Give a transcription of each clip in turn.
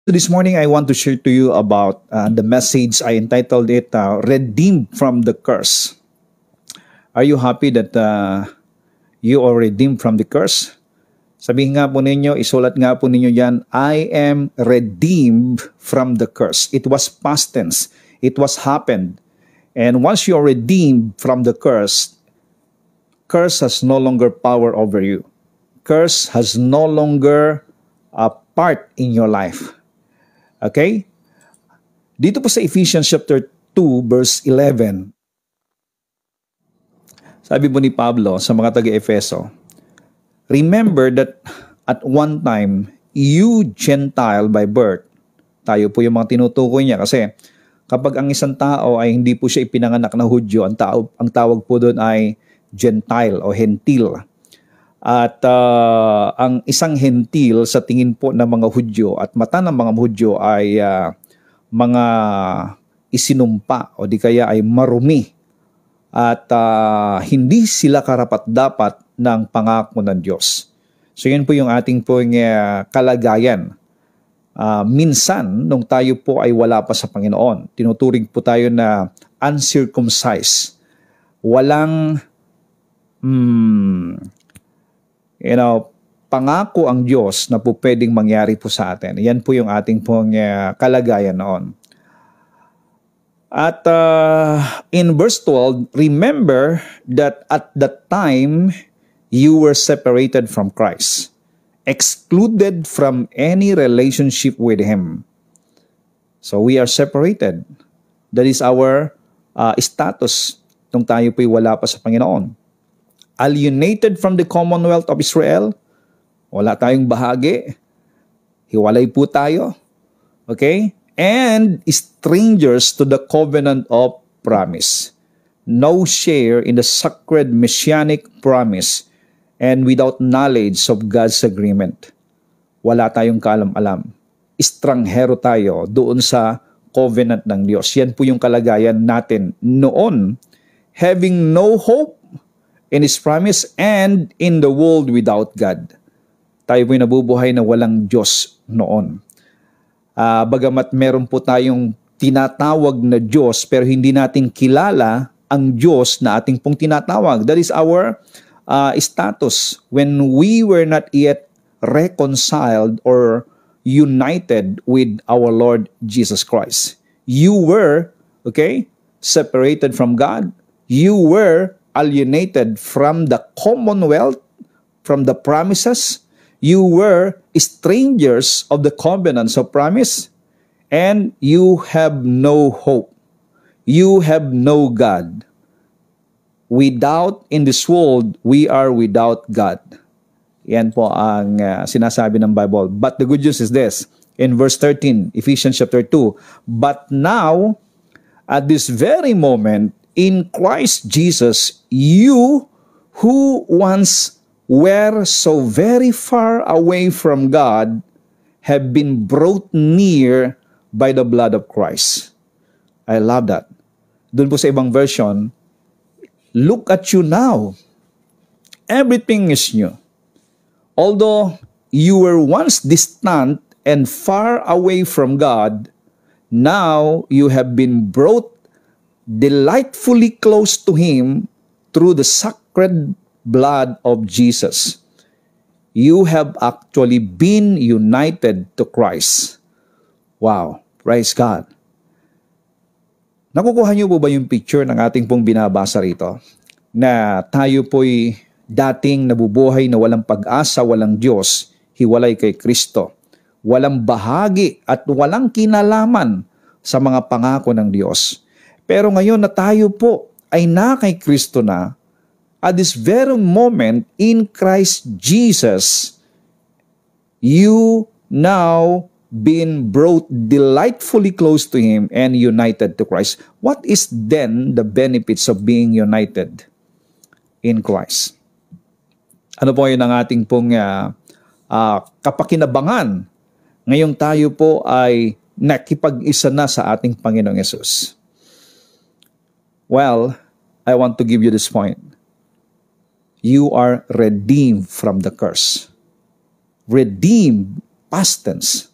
This morning, I want to share to you about the message. I entitled it, Redeemed from the Curse. Are you happy that you are redeemed from the curse? Sabihin nga po ninyo, isulat nga po ninyo yan, I am redeemed from the curse. It was past tense. It was happened. And once you are redeemed from the curse has no longer power over you. Curse has no longer a part in your life. Okay? Dito po sa Ephesians chapter 2 verse 11, sabi po ni Pablo sa mga taga-Efeso, remember that at one time, you Gentile by birth, tayo po yung mga tinutukoy niya kasi kapag ang isang tao ay hindi po siya ipinanganak na Hudyo, ang tawag po doon ay Gentile o Hentil. At ang isang Hentil sa tingin po ng mga Hudyo at mata ng mga Hudyo ay mga isinumpa o di kaya ay marumi. At hindi sila karapat-dapat ng pangako ng Diyos. So yun po yung ating pong kalagayan. Minsan, nung tayo po ay wala pa sa Panginoon, tinuturing po tayo na uncircumcised. Walang, pangako ang Diyos na po pwedeng mangyari po sa atin. Yan po yung ating pong kalagayan noon. At in verse 12, remember that at that time you were separated from Christ, excluded from any relationship with Him. So we are separated. That is our status nung tayo po'y wala pa sa Panginoon. Alienated from the commonwealth of Israel, wala tayong bahagi, hiwalay po tayo. Okay? And strangers to the covenant of promise. No share in the sacred messianic promise and without knowledge of God's agreement. Wala tayong kaalam-alam. Estranghero tayo doon sa covenant ng Diyos. Yan po yung kalagayan natin noon, having no hope in His promise and in the world without God. Tayo po'y nabubuhay na walang Diyos noon. Bagamat meron po tayong tinatawag na Diyos pero hindi natin kilala ang Diyos na ating pong tinatawag. That is our status when we were not yet reconciled or united with our Lord Jesus Christ. You were, separated from God. You were alienated from the commonwealth, from the promises. You were strangers of the covenants of promise, and you have no hope. You have no God. In this world, we are without God. Yan po ang sinasabi ng Bible. But the good news is this, in verse 13, Ephesians chapter 2, but now, at this very moment, in Christ Jesus, you who once were so very far away from God have been brought near by the blood of Christ. I love that. Doon po sa ibang version, look at you now. Everything is new. Although you were once distant and far away from God, now you have been brought delightfully close to Him through the sacred blood of Jesus. You have actually been united to Christ. Wow, praise God. Nakukuha niyo po ba yung picture ng ating pong binabasa rito? Na tayo po'y dating nabubuhay na walang pag-asa, walang Diyos, hiwalay kay Kristo, walang bahagi at walang kinalaman sa mga pangako ng Diyos. Pero ngayon na tayo po ay na kay Kristo na, at this very moment, in Christ Jesus, you now been brought delightfully close to Him and united to Christ. What is then the benefits of being united in Christ? Ano po yun ang ating pong kapakinabangan ngayong tayo po ay nakipag-isa na sa ating Panginoong Yesus? Well, I want to give you this point. You are redeemed from the curse. Redeemed, past tense.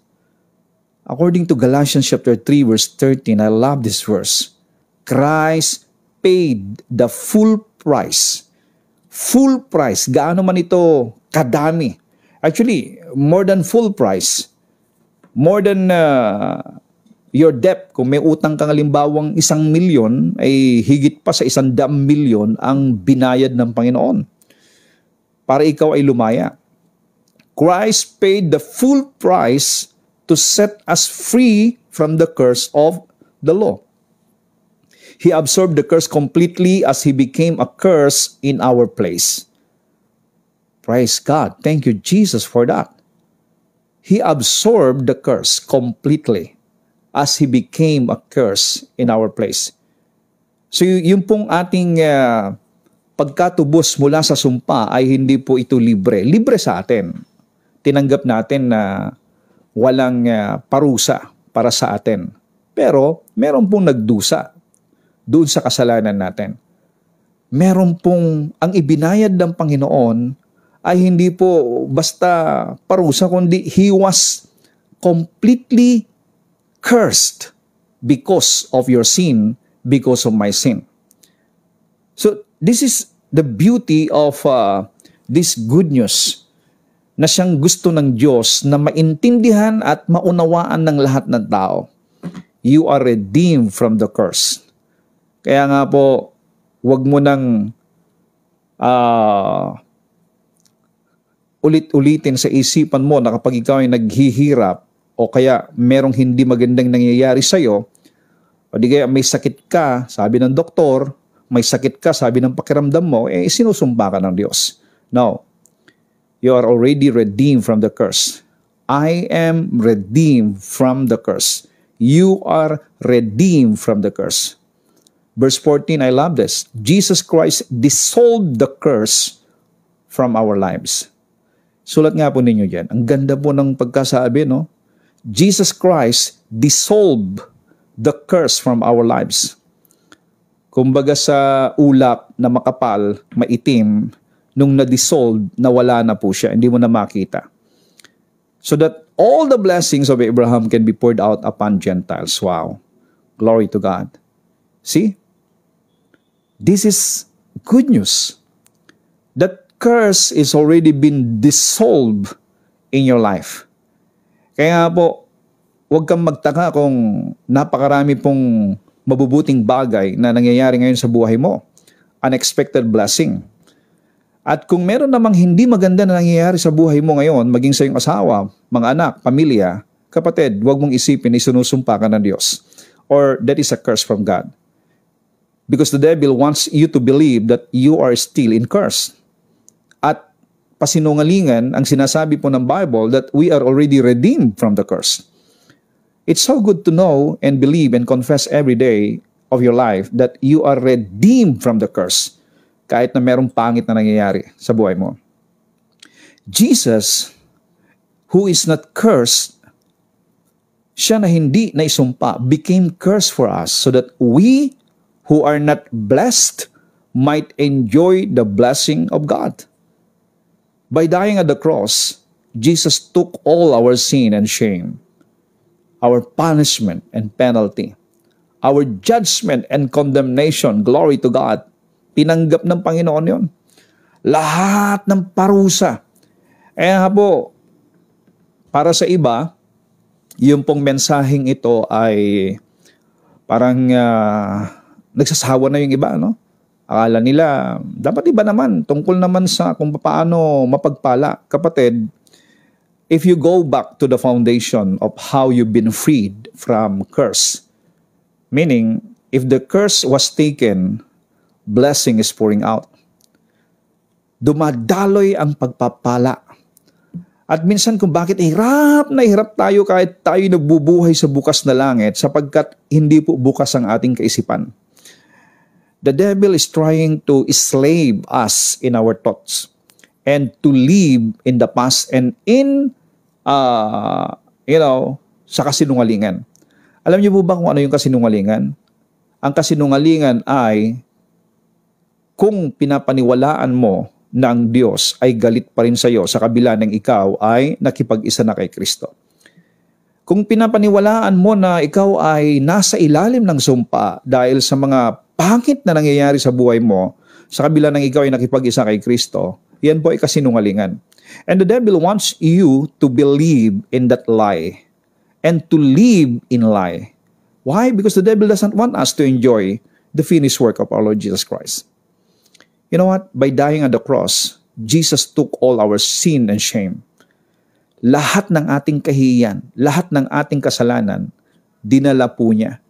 According to Galatians chapter 3 verse 13, I love this verse. Christ paid the full price. Full price. Gaano man ito kadami. Actually, more than full price. More than your debt. Kung may utang kang halimbawang 1,000,000, ay higit pa sa 100,000,000 ang binayad ng Panginoon para ikaw ay lumaya. Christ paid the full price to set us free from the curse of the law. He absorbed the curse completely as He became a curse in our place. Praise God. Thank you, Jesus, for that. He absorbed the curse completely as He became a curse in our place. So yung pong ating pagkatubos mula sa sumpa ay hindi po ito libre. Libre sa atin. Tinanggap natin na walang parusa para sa atin. Pero meron pong nagdusa doon sa kasalanan natin. Meron pong ang ibinayad ng Panginoon ay hindi po basta parusa, kundi He was completely cursed because of your sin, because of my sin. So this is the beauty of this good news na siyang gusto ng Diyos na maintindihan at maunawaan ng lahat ng tao. You are redeemed from the curse. Kaya nga po, wag mo nang ulit-ulitin sa isipan mo na kapag ikaw ay naghihirap o kaya merong hindi magandang nangyayari sa'yo, o di kaya may sakit ka, sabi ng doktor, may sakit ka, sabi ng pakiramdam mo, sinusumpa ka ng Diyos. No. You are already redeemed from the curse. I am redeemed from the curse. You are redeemed from the curse. Verse 14, I love this. Jesus Christ dissolved the curse from our lives. Sulat nga po ninyo dyan. Ang ganda po ng pagkasabi, no? Jesus Christ dissolved the curse from our lives. Kumbaga sa ulap na makapal, maitim, nung na-dissolve, nawala na po siya. Hindi mo na makita. So that all the blessings of Abraham can be poured out upon Gentiles. Wow. Glory to God. See? This is good news. That curse is already been dissolved in your life. Kaya nga po, huwag kang magtaka kung napakarami pong mabubuting bagay na nangyayari ngayon sa buhay mo. Unexpected blessing. At kung meron namang hindi maganda na nangyayari sa buhay mo ngayon, maging sa iyong asawa, mga anak, pamilya, kapatid, huwag mong isipin na isinusumpa ka ng Diyos. Or that is a curse from God. Because the devil wants you to believe that you are still in curse. At pasinungalingan, ang sinasabi po ng Bible that we are already redeemed from the curse. It's so good to know and believe and confess every day of your life that you are redeemed from the curse. Kahit na merong pangit na nangyayari sa buhay mo. Jesus, who is not cursed, siya na hindi naisumpa, became cursed for us so that we who are not blessed might enjoy the blessing of God. By dying at the cross, Jesus took all our sin and shame, our punishment and penalty, our judgment and condemnation. Glory to God. Tinanggap ng Panginoon yon. Lahat ng parusa. Nga po, para sa iba, yung pong mensaheng ito ay parang nagsasawa na yung iba, no? Akala nila, dapat iba naman, tungkol naman sa kung paano mapagpala. Kapatid, if you go back to the foundation of how you've been freed from curse, meaning, if the curse was taken, blessing is pouring out. Dumadaloy ang pagpapala. At minsan kung bakit hirap na hirap tayo kahit tayo nagbubuhay sa bukas na langit sapagkat hindi po bukas ang ating kaisipan. The devil is trying to enslave us in our thoughts and to live in the past and in, sa kasinungalingan. Alam niyo po ba kung ano yung kasinungalingan? Ang kasinungalingan ay kung pinapaniwalaan mo na ang Diyos ay galit pa rin sa iyo sa kabila ng ikaw ay nakipag-isa na kay Kristo. Kung pinapaniwalaan mo na ikaw ay nasa ilalim ng sumpa dahil sa mga pangit na nangyayari sa buhay mo, sa kabila ng ikaw ay nakipag-isa kay Kristo, yan po ay kasinungalingan. And the devil wants you to believe in that lie and to live in lie. Why? Because the devil doesn't want us to enjoy the finished work of our Lord Jesus Christ. You know what? By dying on the cross, Jesus took all our sin and shame. Lahat ng ating kahihiyan, lahat ng ating kasalanan, dinala po niya.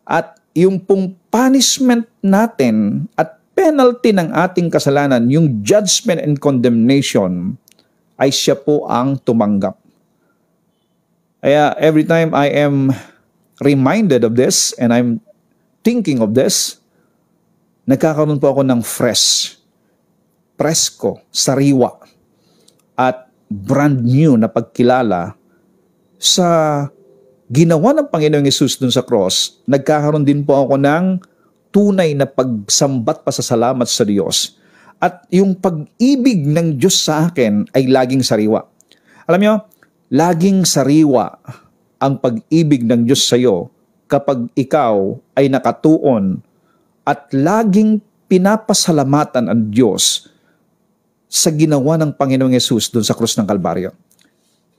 At yung pong punishment natin at penalty ng ating kasalanan, yung judgment and condemnation, ay siya po ang tumanggap. Kaya every time I am reminded of this and I'm thinking of this, nagkakaroon po ako ng presko, sariwa, at brand new na pagkilala sa ginawa ng Panginoong Hesus dun sa cross. Nagkakaroon din po ako ng tunay na pagsambat pa sa salamat sa Diyos. At yung pag-ibig ng Diyos sa akin ay laging sariwa. Alam nyo, laging sariwa ang pag-ibig ng Diyos sa iyo kapag ikaw ay nakatuon at laging pinapasalamatan ang Diyos sa ginawa ng Panginoong Hesus doon sa krus ng Kalbaryo.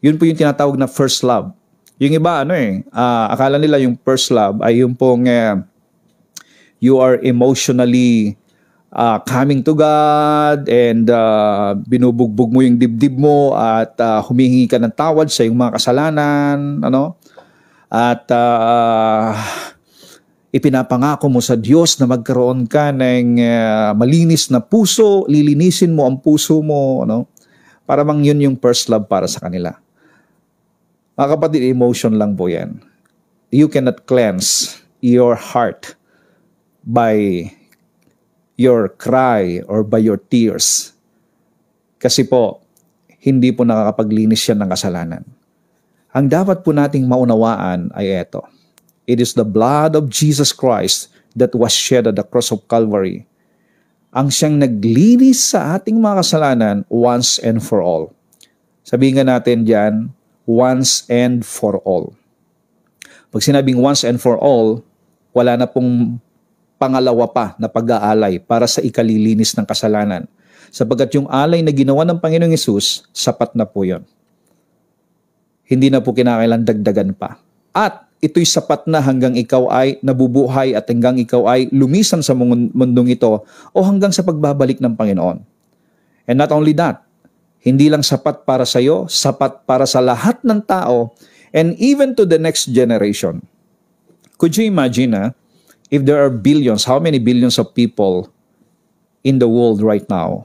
Yun po yung tinatawag na first love. Yung iba, akala nila yung first love ay yung pong you are emotionally coming to God and binubugbog mo yung dibdib mo at humihingi ka ng tawad sa iyong mga kasalanan, at ipinapangako mo sa Diyos na magkaroon ka ng malinis na puso, lilinisin mo ang puso mo, para bang yun yung first love para sa kanila. Mga kapatid, emotion lang po yan. You cannot cleanse your heart by your cry or by your tears. Kasi po, hindi po nakakapaglinis yan ng kasalanan. Ang dapat po nating maunawaan ay eto. It is the blood of Jesus Christ that was shed at the cross of Calvary. Ang siyang naglinis sa ating mga kasalanan once and for all. Sabihin nga natin dyan, once and for all. Pag sinabing once and for all, wala na pong pangalawa pa na pag-aalay para sa ikalilinis ng kasalanan. Sapagkat yung alay na ginawa ng Panginoong Hesus, sapat na po yun. Hindi na po kinakailangan dagdagan pa. At ito'y sapat na hanggang ikaw ay nabubuhay at hanggang ikaw ay lumisan sa mundong ito o hanggang sa pagbabalik ng Panginoon. And not only that, hindi lang sapat para sa iyo, sapat para sa lahat ng tao and even to the next generation. Could you imagine if there are billions, how many billions of people in the world right now?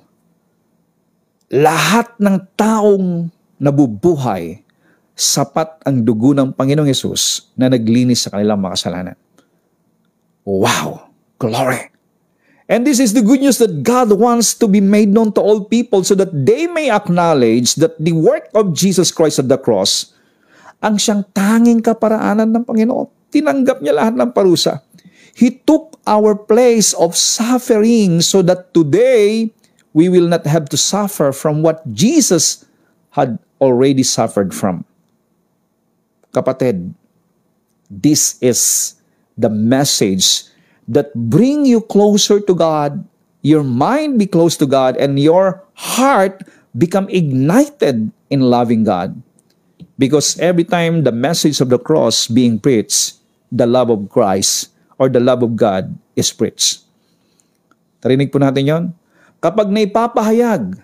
Lahat ng taong nabubuhay, sapat ang dugo ng Panginoong Hesus na naglinis sa kanilang mga kasalanan. Wow! Glory! And this is the good news that God wants to be made known to all people so that they may acknowledge that the work of Jesus Christ at the cross, ang siyang tanging kaparaanan ng Panginoon. Tinanggap niya lahat ng parusa. He took our place of suffering so that today we will not have to suffer from what Jesus had already suffered from. Kapatid, this is the message that bring you closer to God, your mind be close to God, and your heart become ignited in loving God. Because every time the message of the cross being preached, the love of Christ or the love of God is preached. Tarinig po natin yon. Kapag naipapahayag,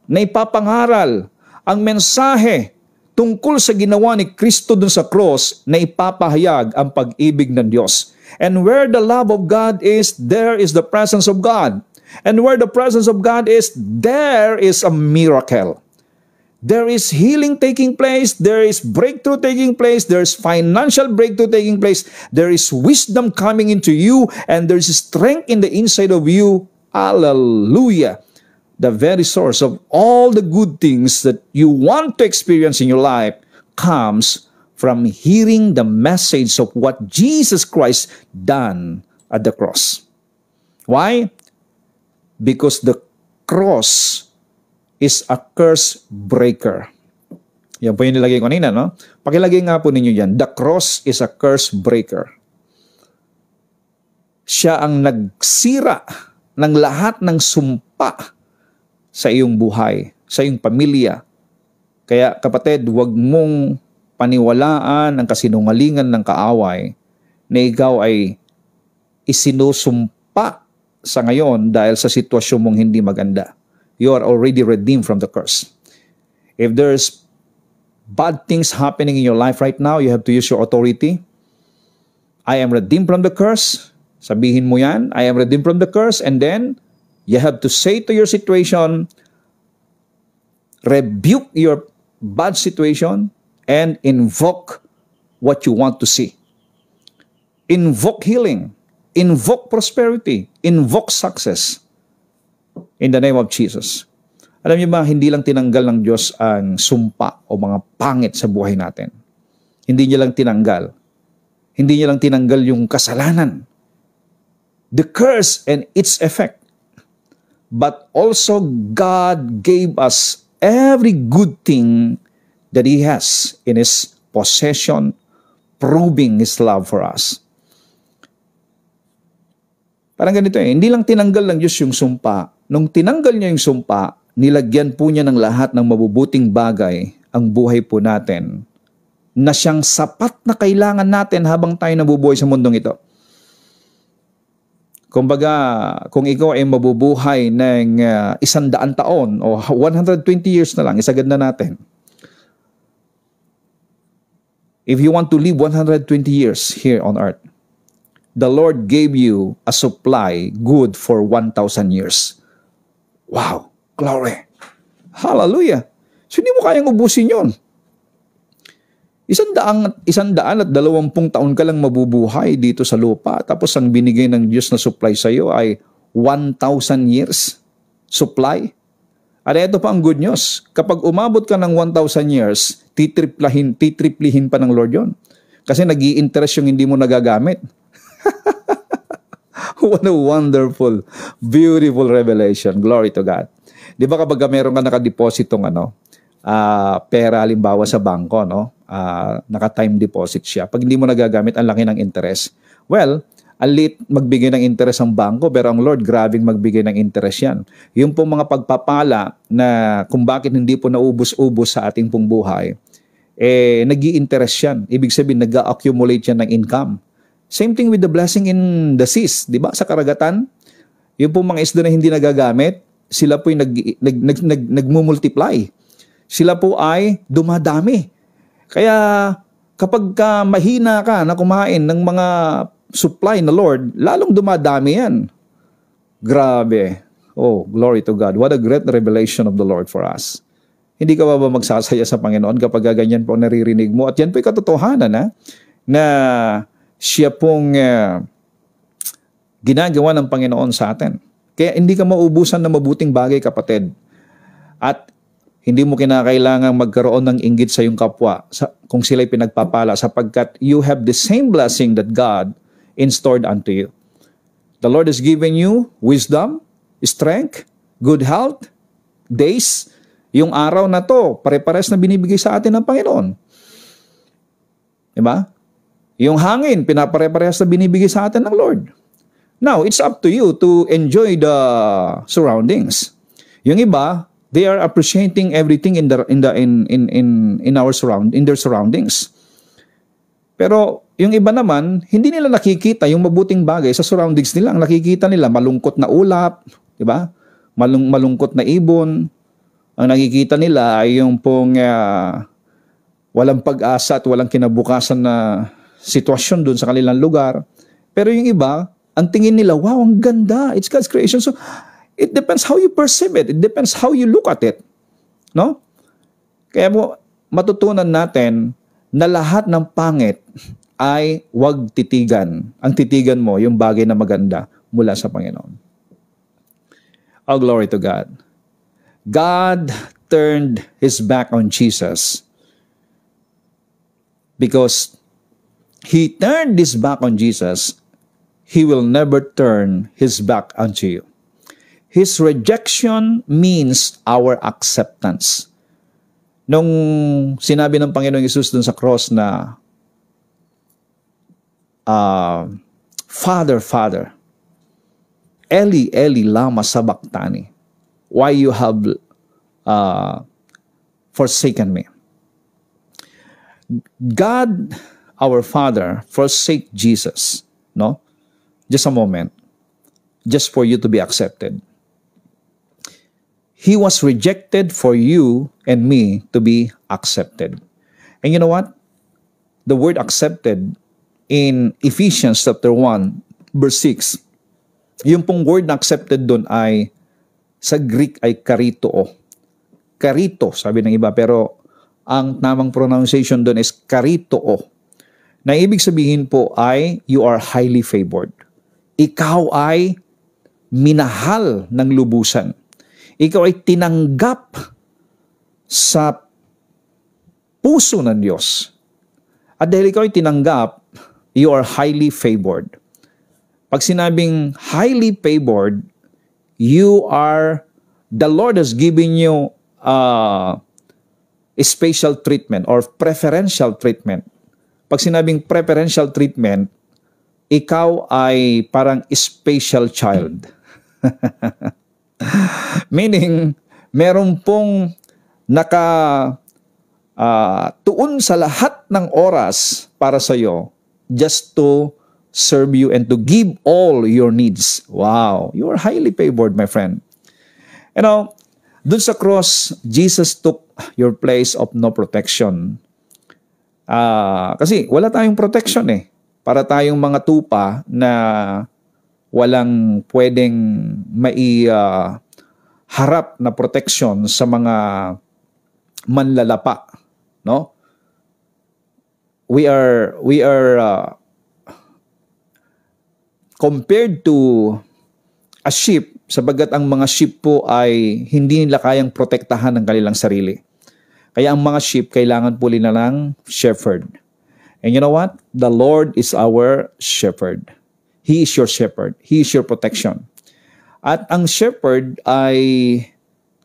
naipapangaral ang mensahe tungkol sa ginawa ni Kristo dun sa cross, na ipapahayag ang pag-ibig ng Diyos. And where the love of God is, there is the presence of God. And where the presence of God is, there is a miracle. There is healing taking place, there is breakthrough taking place, there is financial breakthrough taking place, there is wisdom coming into you, and there is strength in the inside of you. Hallelujah! The very source of all the good things that you want to experience in your life comes from hearing the message of what Jesus Christ done at the cross. Why? Because the cross is a curse breaker. Yan po yung nilagay ko kanina, no? Pakilagay nga po ninyo yan. The cross is a curse breaker. Siya ang nagsira ng lahat ng sumpa sa iyong buhay, sa iyong pamilya. Kaya kapatid, huwag mong paniwalaan ang kasinungalingan ng kaaway na ikaw ay isinusumpa sa ngayon dahil sa sitwasyon mong hindi maganda. You are already redeemed from the curse. If there's bad things happening in your life right now, you have to use your authority. I am redeemed from the curse. Sabihin mo yan, I am redeemed from the curse, and then you have to say to your situation, rebuke your bad situation, and invoke what you want to see. Invoke healing, invoke prosperity, invoke success in the name of Jesus. Alam niyo ba, hindi lang tinanggal ng Diyos ang sumpa o mga pangit sa buhay natin. Hindi niya lang tinanggal. Hindi niya lang tinanggal yung kasalanan, the curse and its effect. But also God gave us every good thing that He has in His possession, proving His love for us. Parang ganito hindi lang tinanggal ng Diyos yung sumpa. Nung tinanggal niya yung sumpa, nilagyan po niya ng lahat ng mabubuting bagay ang buhay po natin na siyang sapat na kailangan natin habang tayo nabubuhay sa mundong ito. Kumbaga, kung ikaw ay mabubuhay ng 100 taon o 120 years na lang, isagad na natin. If you want to live 120 years here on earth, the Lord gave you a supply good for 1,000 years. Wow! Glory! Hallelujah! So, hindi mo kayang ubusin yun. 120 taon ka lang mabubuhay dito sa lupa, tapos ang binigay ng Diyos na supply sa iyo ay 1,000 years supply. At ito pa ang good news. Kapag umabot ka ng 1,000 years, titriplihin pa ng Lord yon. Kasi nag-i-interest yung hindi mo nagagamit. What a wonderful, beautiful revelation. Glory to God. Di ba kapag meron ka nakadepositong pera halimbawa sa bangko, naka-time deposit siya. Pag hindi mo nagagamit, ang laki ng interest. Well, alit magbigay ng interest ang bangko, pero ang Lord, grabing magbigay ng interest yan. Yung pong mga pagpapala na kung bakit hindi po naubos-ubos sa ating pong buhay, nag-i-interest yan. Ibig sabihin, nag-accumulate yan ng income. Same thing with the blessing in the seas, di ba? Sa karagatan, yung pong mga isda na hindi nagagamit, sila po yung nagmumultiply. Sila po ay dumadami. Kaya kapag mahina ka na kumain ng mga supply na Lord, lalong dumadami yan. Grabe. Oh, glory to God. What a great revelation of the Lord for us. Hindi ka ba magsasaya sa Panginoon kapag ganyan po naririnig mo? At yan po yung katotohanan na siya pong ginagawa ng Panginoon sa atin. Kaya hindi ka maubusan ng mabuting bagay, kapatid. At hindi mo kinakailangang magkaroon ng inggit sa iyong kapwa kung sila'y pinagpapala, sapagkat you have the same blessing that God instaured unto you. The Lord has given you wisdom, strength, good health, days. Yung araw na to, pare-pares na binibigay sa atin ng Panginoon. Diba? Yung hangin, pinapare-pares na binibigay sa atin ng Lord. Now, it's up to you to enjoy the surroundings. Yung iba, they are appreciating everything in their surroundings. Pero yung iba naman, hindi nila nakikita yung mabuting bagay sa surroundings nila. Ang nakikita nila, malungkot na ulap, di ba? Malungkot na ibon. Ang nakikita nila ay yung pong walang pag-asa at walang kinabukasan na sitwasyon doon sa kanilang lugar. Pero yung iba, ang tingin nila, wow, ang ganda. It's God's creation. So, it depends how you perceive it. It depends how you look at it. No? Kaya mo, matutunan natin na lahat ng pangit ay wag titigan. Ang titigan mo, yung bagay na maganda mula sa Panginoon. Oh, glory to God. God turned His back on Jesus because He turned His back on Jesus. He will never turn His back unto you. His rejection means our acceptance. Nung sinabi ng Panginoong Hesus dun sa cross na, Father, Father, Eli, Eli, lama sabachthani, why you have forsaken me? God, our Father, forsake Jesus, no? Just a moment, just for you to be accepted. He was rejected for you and me to be accepted. And you know what? The word accepted in Ephesians chapter 1, verse 6, yung pong word na accepted doon ay, sa Greek ay karitoo. Karito, sabi ng iba, pero ang tamang pronunciation doon is karitoo. Na ibig sabihin po ay, you are highly favored. Ikaw ay minahal ng lubusan. Ikaw ay tinanggap sa puso ng Diyos. At dahil ikaw ay tinanggap, you are highly favored. Pag sinabing highly favored, the Lord has given you a special treatment or preferential treatment. Pag sinabing preferential treatment, ikaw ay parang special child. Meaning, meron pong tuon sa lahat ng oras para sa iyo just to serve you and to give all your needs. Wow, you are highly favored, my friend. You know, dun sa cross, Jesus took your place of no protection. Kasi wala tayong protection eh. Para tayong mga tupa na walang pwedeng harap na protection sa mga manlalapa, no? We are compared to a sheep, sabagat ang mga sheep po ay hindi nila kayang protektahan ng kanilang sarili. Kaya ang mga sheep kailangan po nila ng shepherd. And you know what? The Lord is our shepherd. He is your shepherd. He is your protection. At ang shepherd ay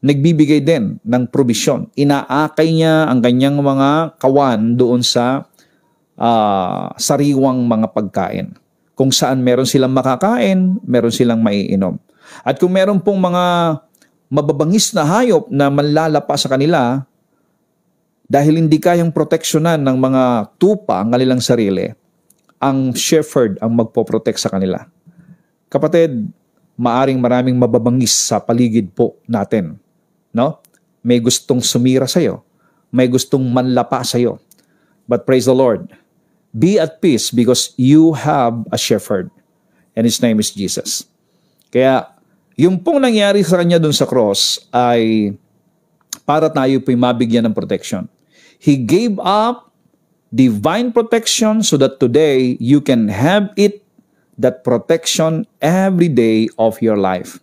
nagbibigay din ng provision. Inaakay niya ang kanyang mga kawan doon sa sariwang mga pagkain. Kung saan meron silang makakain, meron silang maiinom. At kung meron pong mga mababangis na hayop na manlalapa sa kanila, dahil hindi kayang proteksyonan ng mga tupa ang kanilang sarili, ang shepherd ang magpoprotect sa kanila. Kapatid, maaring maraming mababangis sa paligid po natin. No? May gustong sumira sa iyo. May gustong manlapa sa iyo. But praise the Lord. Be at peace because you have a shepherd. And his name is Jesus. Kaya, yung pong nangyari sa kanya dun sa cross ay para tayo po'y mabigyan ng protection. He gave up divine protection so that today you can have that protection every day of your life.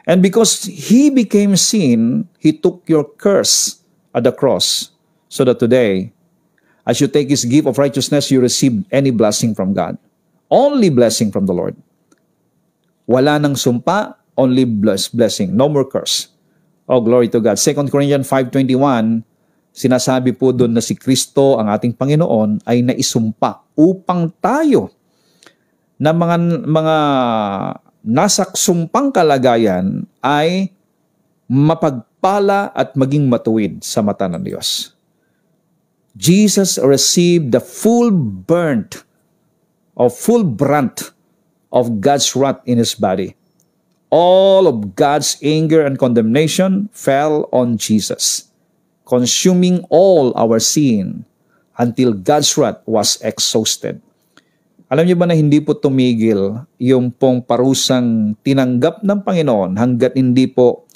And because He became sin, He took your curse at the cross so that today, as you take His gift of righteousness, you receive any blessing from God. Only blessing from the Lord. Wala nang sumpa, only blessing. No more curse. Oh, glory to God. 2 Corinthians 5:21, sinasabi po doon na si Kristo, ang ating Panginoon, ay naisumpa upang tayo na mga nasa sumpang kalagayan ay mapagpala at maging matuwid sa mata ng Diyos. Jesus received the full brunt of God's wrath in His body. All of God's anger and condemnation fell on Jesus, consuming all our sin until God's wrath was exhausted. Alam niyo ba na hindi po tumigil yung pong parusang tinanggap ng Panginoon hanggat hindi po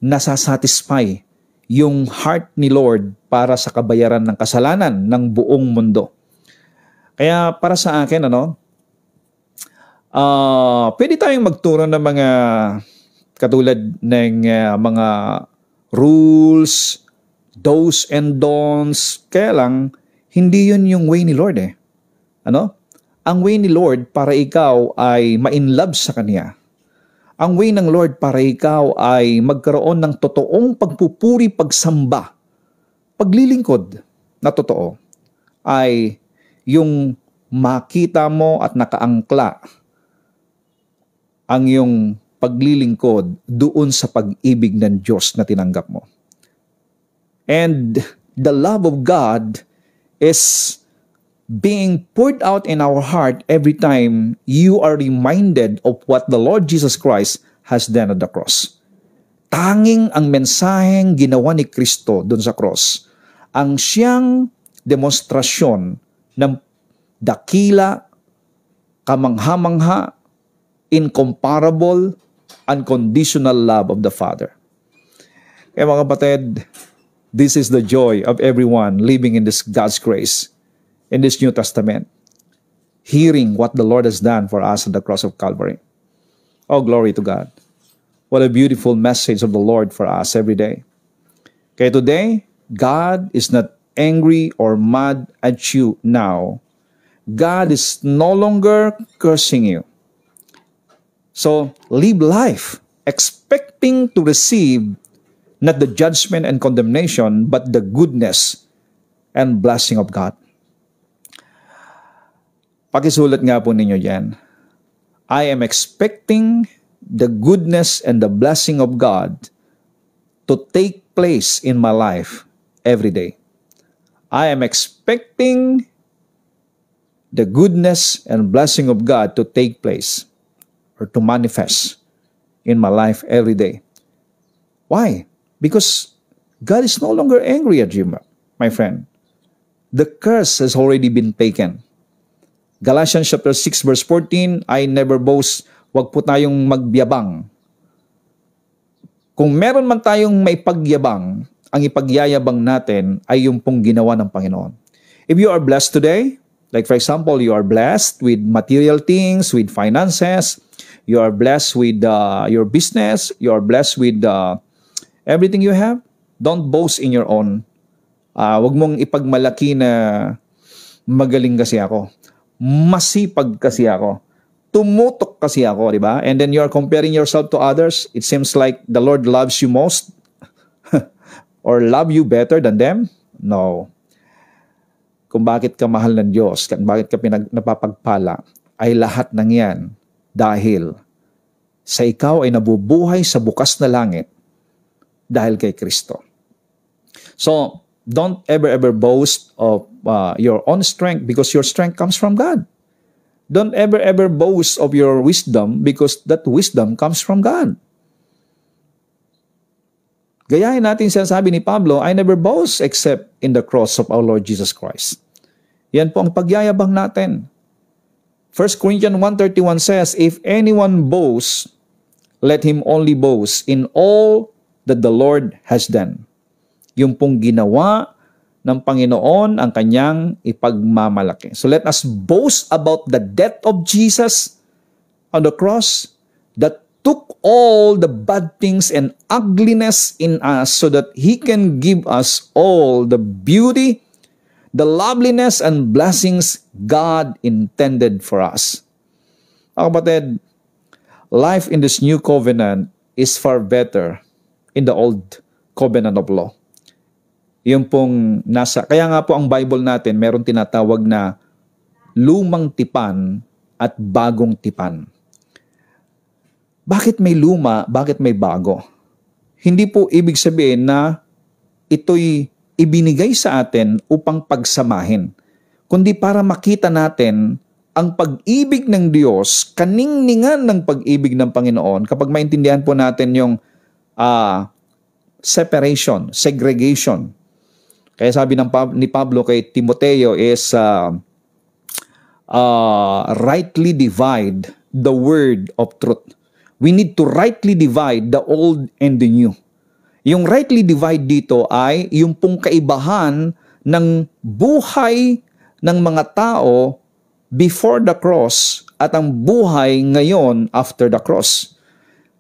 nasasatisfy yung heart ni Lord para sa kabayaran ng kasalanan ng buong mundo. Kaya para sa akin, pwede tayong magturo ng mga katulad ng mga rules, do's and don'ts. Kaya lang, hindi yun yung way ni Lord eh. Ang way ni Lord para ikaw ay ma-inlove sa Kanya. Ang way ng Lord para ikaw ay magkaroon ng totoong pagpupuri, pagsamba paglilingkod na totoo ay yung makita mo at nakaangkla ang yung paglilingkod doon sa pag-ibig ng Diyos na tinanggap mo. And the love of God is being poured out in our heart every time you are reminded of what the Lord Jesus Christ has done at the cross. Tanging ang mensaheng ginawa ni Kristo doon sa cross ang siyang demonstrasyon ng dakila, kamangha-mangha, incomparable, unconditional love of the Father. Kaya mga kapatid, this is the joy of everyone living in this God's grace, in this New Testament, hearing what the Lord has done for us at the cross of Calvary. Oh, glory to God. What a beautiful message of the Lord for us every day. Kaya today, God is not angry or mad at you now. God is no longer cursing you. So, live life expecting to receive not the judgment and condemnation, but the goodness and blessing of God. Pakisulat nga po ninyo yan. I am expecting the goodness and the blessing of God to take place in my life every day. I am expecting the goodness and blessing of God to take place or to manifest in my life every day. Why? Because God is no longer angry at you, my friend. The curse has already been taken. Galatians chapter 6 verse 14, I never boast, wag po tayong magyabang. Kung meron man tayong may pagyabang, ang ipagyayabang natin ay yung pong ginawa ng Panginoon. If you are blessed today, like for example, you are blessed with material things, with finances, you are blessed with your business, you are blessed with everything you have, don't boast in your own. Wag mong ipagmalaki na magaling kasi ako. Masipag kasi ako. Tumutok kasi ako, di ba? And then you are comparing yourself to others. It seems like the Lord loves you most or love you better than them. No. Kung bakit ka mahal ng Diyos, kung bakit ka napapagpala, ay lahat ng yan dahil sa ikaw ay nabubuhay sa bukas na langit dahil kay Kristo. So, don't ever boast of your own strength because your strength comes from God. Don't ever boast of your wisdom because that wisdom comes from God. Gayahin natin sinasabi ni Pablo, I never boast except in the cross of our Lord Jesus Christ. Yan po ang pagyayabang natin. 1 Corinthians 1:31 says, if anyone boasts, let him only boast in all that the Lord has done. Yung pong ginawa ng Panginoon ang kanyang ipagmamalaki. So let us boast about the death of Jesus on the cross that took all the bad things and ugliness in us so that He can give us all the beauty, the loveliness and blessings God intended for us. Mga kapatid, life in this new covenant is far better in the old covenant of law. Yung pong kaya nga po ang Bible natin meron tinatawag na lumang tipan at bagong tipan. Bakit may luma, bakit may bago? Hindi po ibig sabihin na ito'y ibinigay sa atin upang pagsamahin, kundi para makita natin ang pag-ibig ng Diyos, kaningningan ng pag-ibig ng Panginoon kapag maintindihan po natin yung separation, segregation. Kaya sabi ni Pablo kay Timoteo is rightly divide the word of truth. We need to rightly divide the old and the new. Yung rightly divide dito ay yung pong kaibahan ng buhay ng mga tao before the cross at ang buhay ngayon after the cross.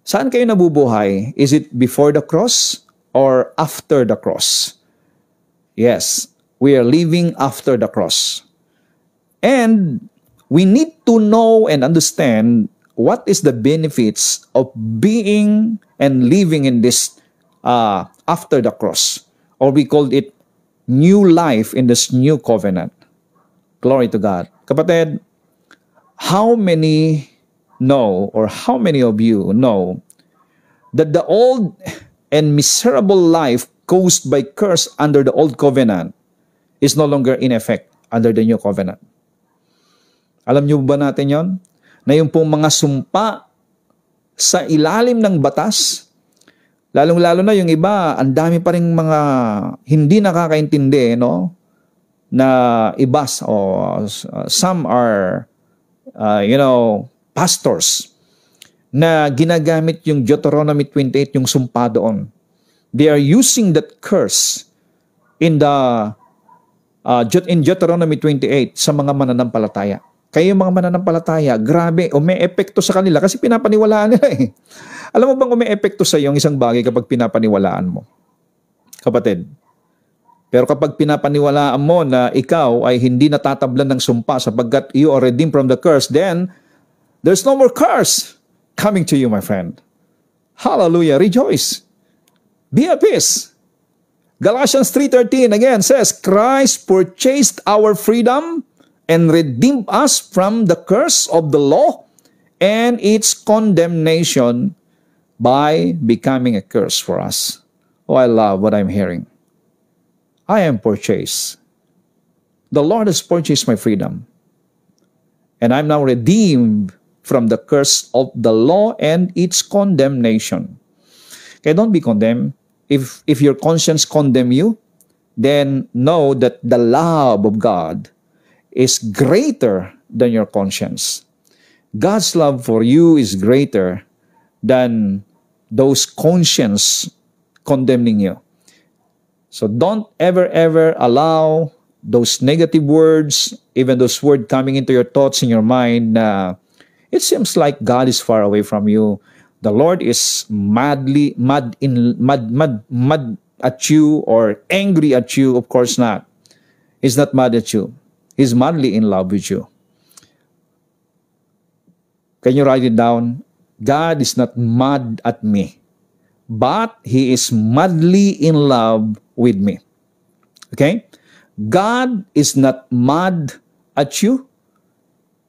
Saan kayo nabubuhay? Is it before the cross or after the cross? Yes, we are living after the cross. And we need to know and understand what is the benefits of being and living in this after the cross. Or we called it new life in this new covenant. Glory to God. Kapatid, how many know, or how many of you know, that the old and miserable life caused by curse under the old covenant is no longer in effect under the new covenant? Alam niyo ba natin yon? Na yung pong mga sumpa sa ilalim ng batas, lalong-lalo na yung iba, ang dami pa rin mga hindi nakakaintindi, no? Na iba, some are, pastors, na ginagamit yung Deuteronomy 28, yung sumpa doon. They are using that curse in Deuteronomy 28 sa mga mananampalataya. Kaya yung mga mananampalataya, grabe, may epekto sa kanila kasi pinapaniwalaan nila eh. Alam mo bang may epekto sa iyo ang isang bagay kapag pinapaniwalaan mo? Kapatid. Pero kapag pinapaniwalaan mo na ikaw ay hindi natatablan ng sumpa sapagkat you are redeemed from the curse, then there's no more curse coming to you, my friend. Hallelujah. Rejoice. Be at peace. Galatians 3:13 again says, Christ purchased our freedom and redeemed us from the curse of the law and its condemnation by becoming a curse for us. Oh, I love what I'm hearing. I am purchased. The Lord has purchased my freedom. And I'm now redeemed from the curse of the law and its condemnation. Okay, don't be condemned. If your conscience condemn you, then know that the love of God is greater than your conscience. God's love for you is greater than those conscience condemning you. So don't ever allow those negative words, even those words coming into your thoughts in your mind, it seems like God is far away from you. The Lord is mad at you or angry at you. Of course not. He's not mad at you. He's madly in love with you. Can you write it down? God is not mad at me, but He is madly in love with me. Okay? God is not mad at you.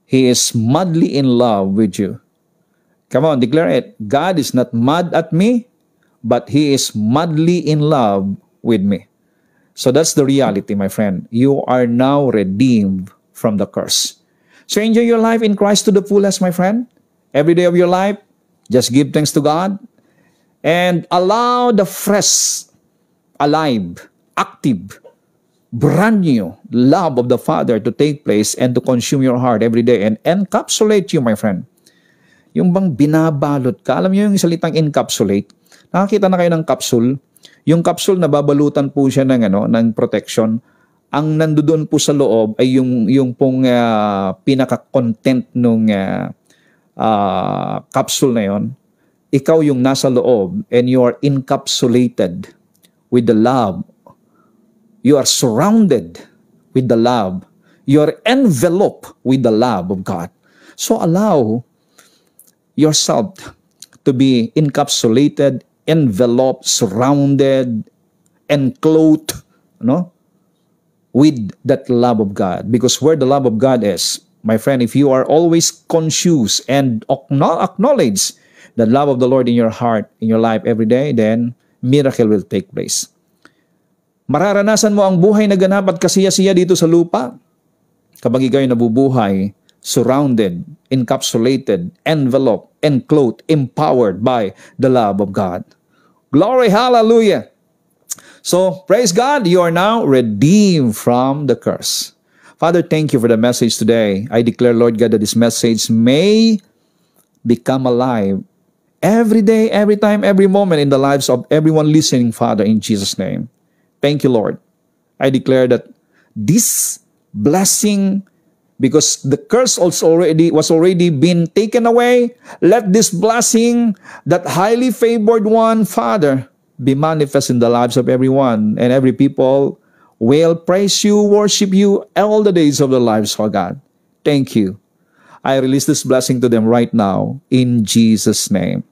He is madly in love with you. Come on, declare it. God is not mad at me, but He is madly in love with me. So that's the reality, my friend. You are now redeemed from the curse. So enjoy your life in Christ to the fullest, my friend. Every day of your life, just give thanks to God and allow the fresh, alive, active, brand new love of the Father to take place and to consume your heart every day and encapsulate you, my friend. Yung bang binabalot ka, alam niyo yung salitang encapsulate? Nakakita na kayo ng capsule? Yung capsule na babalutan po siya ng protection. Ang nandoon po sa loob ay yung pong pinaka-content nung capsule na yon. Ikaw yung nasa loob and you are encapsulated with the love. You are surrounded with the love. You are enveloped with the love of God. So allow yourself to be encapsulated, enveloped, surrounded, enclosed, with that love of God. Because where the love of God is, my friend, if you are always conscious and acknowledge the love of the Lord in your heart, in your life every day, then miracle will take place. Mararanasan mo ang buhay na ganap at kasiya-siya dito sa lupa kapag ikaw ay nabubuhay, surrounded, encapsulated, enveloped, enclosed, empowered by the love of God. Glory, hallelujah! So, praise God, you are now redeemed from the curse. Father, thank you for the message today. I declare, Lord God, that this message may become alive every day, every time, every moment in the lives of everyone listening, Father, in Jesus' name. Thank you, Lord. I declare that this blessing, because the curse was already been taken away, let this blessing, that highly favored one, Father, be manifest in the lives of everyone, and every people will praise you, worship you all the days of their lives, oh God. Thank you. I release this blessing to them right now in Jesus' name.